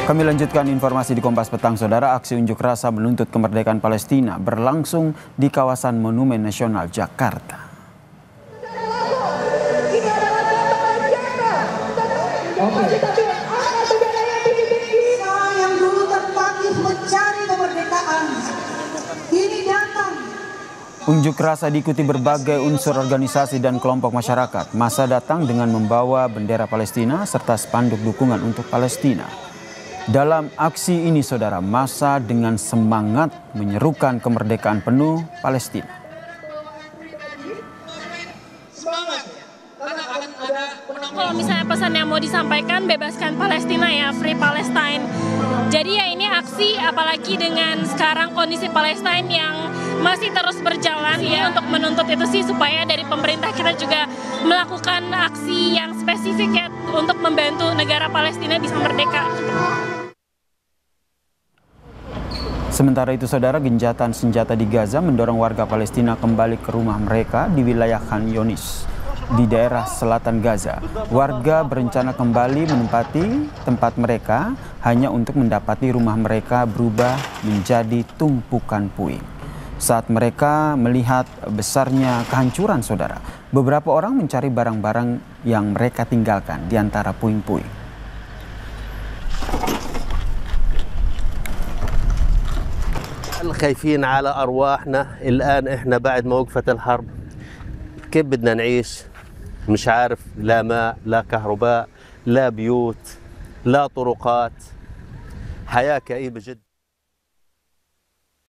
Kami lanjutkan informasi di Kompas Petang, Saudara. Aksi unjuk rasa menuntut kemerdekaan Palestina berlangsung di kawasan Monumen Nasional Jakarta. Yang dulu terpakir mencari kemerdekaan, ini datang. Unjuk rasa diikuti berbagai unsur organisasi dan kelompok masyarakat. Massa datang dengan membawa bendera Palestina serta spanduk dukungan untuk Palestina. Dalam aksi ini, Saudara, massa dengan semangat menyerukan kemerdekaan penuh Palestina. Kalau misalnya pesan yang mau disampaikan, bebaskan Palestina ya, Free Palestine. Jadi ya ini aksi, apalagi dengan sekarang kondisi Palestina yang masih terus berjalan ya, untuk menuntut itu sih supaya dari pemerintah kita juga melakukan aksi yang spesifik ya untuk membantu negara Palestina bisa merdeka. Sementara itu, Saudara, genjatan senjata di Gaza mendorong warga Palestina kembali ke rumah mereka di wilayah Khan Younis di daerah selatan Gaza. Warga berencana kembali menempati tempat mereka hanya untuk mendapati rumah mereka berubah menjadi tumpukan puing. Saat mereka melihat besarnya kehancuran, Saudara, beberapa orang mencari barang-barang yang mereka tinggalkan di antara puing-puing. خايفين على أرواحنا الآن. إحنا بعد ما وقفت الحرب كيف بدنا نعيش؟ مش عارف، لا ماء لا كهرباء لا بيوت لا طرقات، حياة كئيبة جدا.